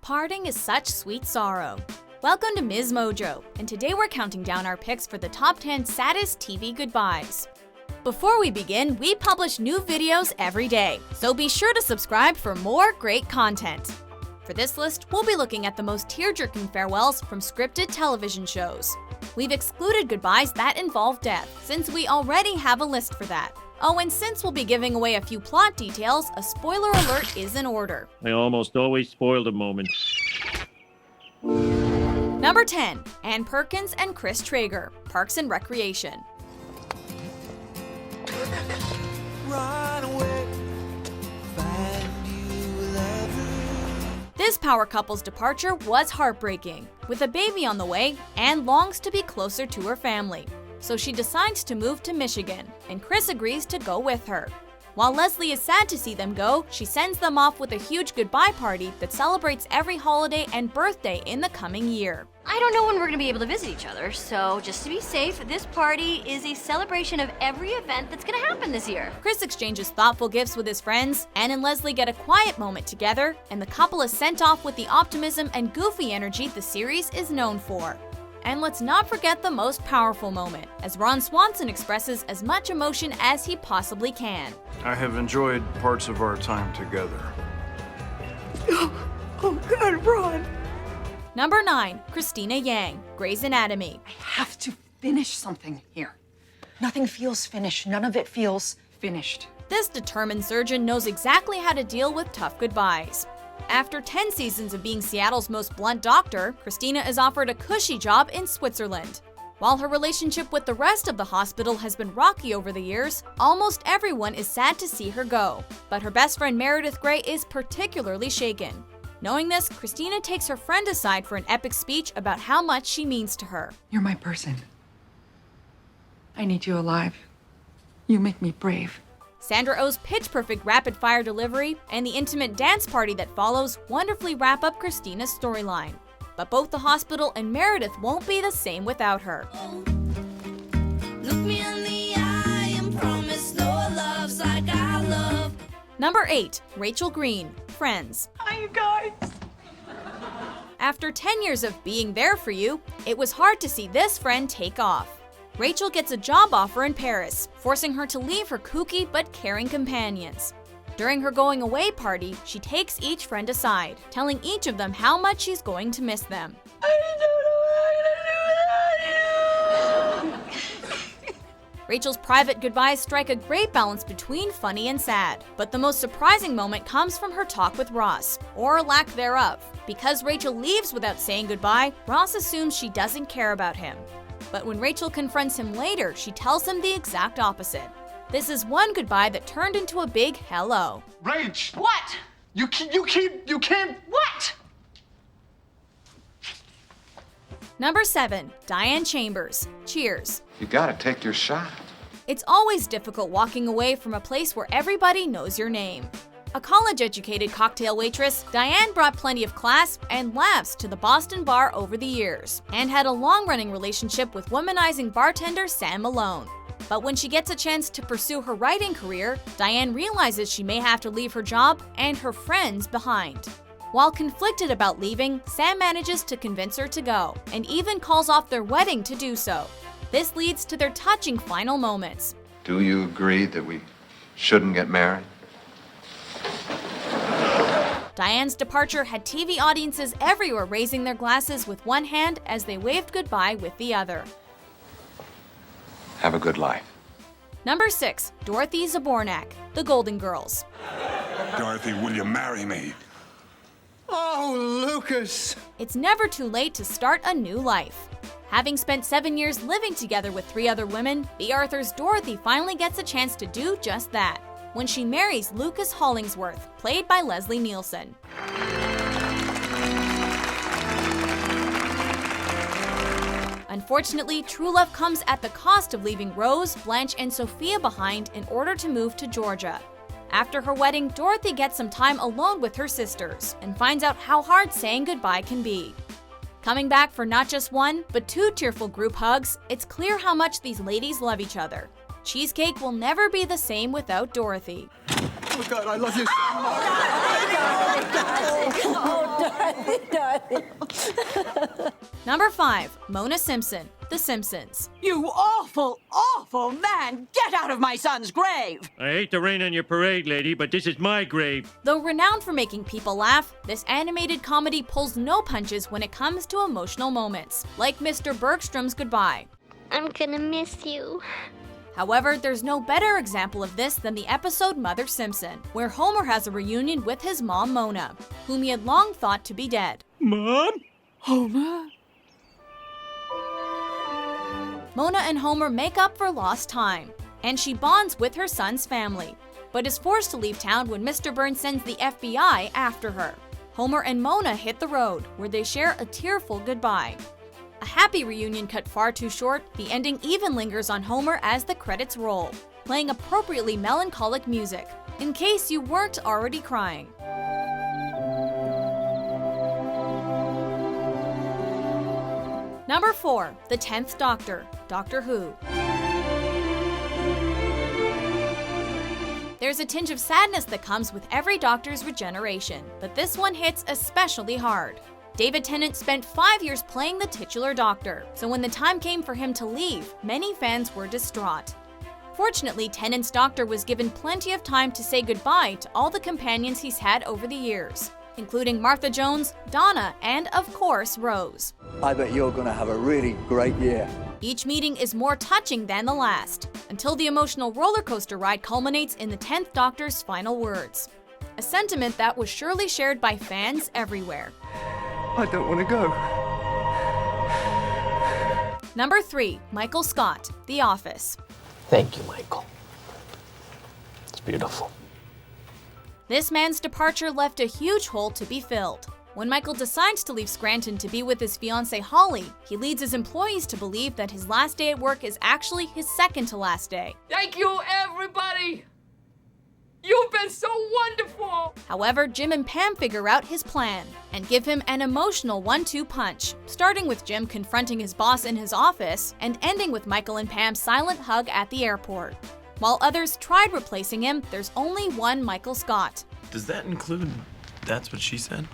Parting is such sweet sorrow. Welcome to MsMojo, and today we're counting down our picks for the top 10 saddest TV goodbyes. Before we begin, we publish new videos every day, so be sure to subscribe for more great content. For this list, we'll be looking at the most tear-jerking farewells from scripted television shows. We've excluded goodbyes that involve death, since we already have a list for that. Oh, and since we'll be giving away a few plot details, a spoiler alert is in order. I almost always spoil the moment. Number 10. Ann Perkins and Chris Traeger, Parks and Recreation. Run away, find you lover. This power couple's departure was heartbreaking. With a baby on the way, Ann longs to be closer to her family. So she decides to move to Michigan, and Chris agrees to go with her. While Leslie is sad to see them go, she sends them off with a huge goodbye party that celebrates every holiday and birthday in the coming year. I don't know when we're gonna be able to visit each other, so just to be safe, this party is a celebration of every event that's gonna happen this year. Chris exchanges thoughtful gifts with his friends, Ann and Leslie get a quiet moment together, and the couple is sent off with the optimism and goofy energy the series is known for. And let's not forget the most powerful moment, as Ron Swanson expresses as much emotion as he possibly can. I have enjoyed parts of our time together. Oh God, Ron! Number 9. Cristina Yang, Grey's Anatomy. I have to finish something here. Nothing feels finished. None of it feels finished. This determined surgeon knows exactly how to deal with tough goodbyes. After 10 seasons of being Seattle's most blunt doctor, Cristina is offered a cushy job in Switzerland. While her relationship with the rest of the hospital has been rocky over the years, almost everyone is sad to see her go. But her best friend Meredith Grey is particularly shaken. Knowing this, Cristina takes her friend aside for an epic speech about how much she means to her. You're my person. I need you alive. You make me brave. Sandra Oh's pitch-perfect rapid-fire delivery and the intimate dance party that follows wonderfully wrap up Cristina's storyline. But both the hospital and Meredith won't be the same without her. Look me in the eye and promise no love's like I love. Number 8. Rachel Green, Friends. Hi, you guys. After 10 years of being there for you, it was hard to see this friend take off. Rachel gets a job offer in Paris, forcing her to leave her kooky but caring companions. During her going away party, she takes each friend aside, telling each of them how much she's going to miss them. I don't know what I'm gonna do without you. Rachel's private goodbyes strike a great balance between funny and sad, but the most surprising moment comes from her talk with Ross, or lack thereof. Because Rachel leaves without saying goodbye, Ross assumes she doesn't care about him. But when Rachel confronts him later, she tells him the exact opposite. This is one goodbye that turned into a big hello. Rach! What? You can't, what? Number 7. Diane Chambers, Cheers. You gotta take your shot. It's always difficult walking away from a place where everybody knows your name. A college-educated cocktail waitress, Diane brought plenty of class and laughs to the Boston bar over the years, and had a long-running relationship with womanizing bartender Sam Malone. But when she gets a chance to pursue her writing career, Diane realizes she may have to leave her job and her friends behind. While conflicted about leaving, Sam manages to convince her to go, and even calls off their wedding to do so. This leads to their touching final moments. Do you agree that we shouldn't get married? Diane's departure had TV audiences everywhere raising their glasses with one hand as they waved goodbye with the other. Have a good life. Number 6. Dorothy Zabornak, The Golden Girls. Dorothy, will you marry me? Oh, Lucas! It's never too late to start a new life. Having spent 7 years living together with 3 other women, B. Arthur's Dorothy finally gets a chance to do just that, when she marries Lucas Hollingsworth, played by Leslie Nielsen. Unfortunately, true love comes at the cost of leaving Rose, Blanche, and Sophia behind in order to move to Georgia. After her wedding, Dorothy gets some time alone with her sisters and finds out how hard saying goodbye can be. Coming back for not just one, but 2 tearful group hugs, it's clear how much these ladies love each other. Cheesecake will never be the same without Dorothy. Oh God, I love you so much. Oh, Number 5. Mona Simpson, The Simpsons. You awful, awful man! Get out of my son's grave! I hate to rain on your parade, lady, but this is my grave. Though renowned for making people laugh, this animated comedy pulls no punches when it comes to emotional moments, like Mr. Bergstrom's goodbye. I'm gonna miss you. However, there's no better example of this than the episode Mother Simpson, where Homer has a reunion with his mom Mona, whom he had long thought to be dead. Mom? Homer? Mona and Homer make up for lost time, and she bonds with her son's family, but is forced to leave town when Mr. Burns sends the FBI after her. Homer and Mona hit the road, where they share a tearful goodbye. A happy reunion cut far too short, the ending even lingers on Homer as the credits roll, playing appropriately melancholic music, in case you weren't already crying. Number 4. The 10th Doctor, Doctor Who. There's a tinge of sadness that comes with every Doctor's regeneration, but this one hits especially hard. David Tennant spent 5 years playing the titular Doctor, so when the time came for him to leave, many fans were distraught. Fortunately, Tennant's Doctor was given plenty of time to say goodbye to all the companions he's had over the years, including Martha Jones, Donna, and of course, Rose. I bet you're gonna have a really great year. Each meeting is more touching than the last, until the emotional roller coaster ride culminates in the 10th Doctor's final words. A sentiment that was surely shared by fans everywhere. I don't want to go. Number 3. Michael Scott, The Office. Thank you, Michael. It's beautiful. This man's departure left a huge hole to be filled. When Michael decides to leave Scranton to be with his fiancée Holly, he leads his employees to believe that his last day at work is actually his second to last day. Thank you, everybody! You've been so wonderful! However, Jim and Pam figure out his plan and give him an emotional 1-2 punch, starting with Jim confronting his boss in his office and ending with Michael and Pam's silent hug at the airport. While others tried replacing him, there's only one Michael Scott. Does that include That's What She Said?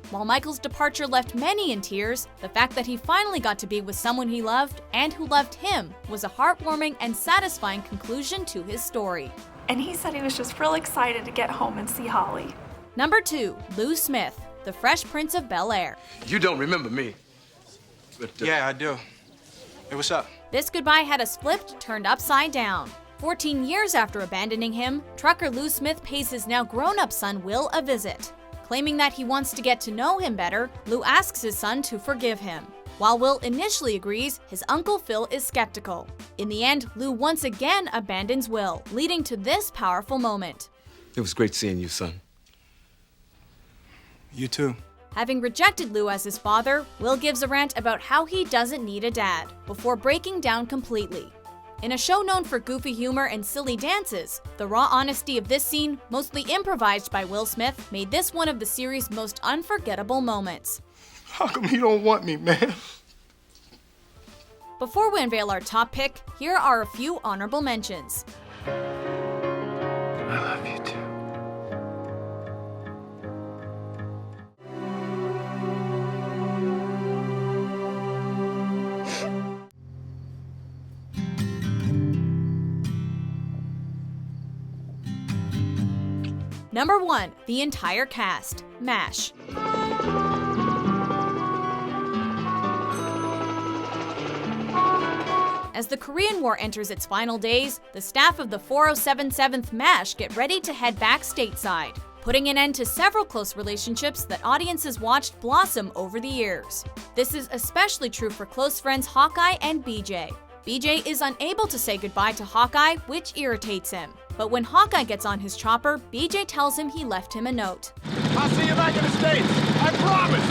While Michael's departure left many in tears, the fact that he finally got to be with someone he loved and who loved him was a heartwarming and satisfying conclusion to his story. And he said he was just real excited to get home and see Holly. Number 2. Lou Smith, The Fresh Prince of Bel-Air. You don't remember me. But, Yeah, I do. Hey, what's up? This goodbye had us flipped, turned upside down. 14 years after abandoning him, trucker Lou Smith pays his now grown-up son Will a visit. Claiming that he wants to get to know him better, Lou asks his son to forgive him. While Will initially agrees, his uncle Phil is skeptical. In the end, Lou once again abandons Will, leading to this powerful moment. It was great seeing you, son. You too. Having rejected Lou as his father, Will gives a rant about how he doesn't need a dad, before breaking down completely. In a show known for goofy humor and silly dances, the raw honesty of this scene, mostly improvised by Will Smith, made this one of the series' most unforgettable moments. How come you don't want me, man? Before we unveil our top pick, here are a few honorable mentions. I love you too. Number 1. The entire cast, MASH. As the Korean War enters its final days, the staff of the 407th MASH get ready to head back stateside, putting an end to several close relationships that audiences watched blossom over the years. This is especially true for close friends Hawkeye and BJ. BJ is unable to say goodbye to Hawkeye, which irritates him. But when Hawkeye gets on his chopper, BJ tells him he left him a note. I'll see you back in the States. I promise.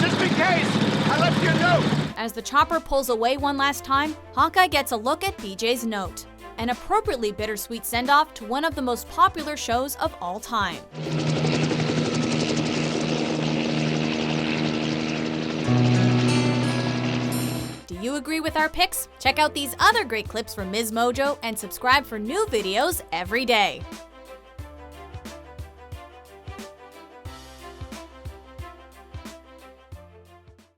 Just in case, I left you a note. As the chopper pulls away one last time, Hawkeye gets a look at BJ's note. An appropriately bittersweet send-off to one of the most popular shows of all time. Do you agree with our picks? Check out these other great clips from MsMojo and subscribe for new videos every day.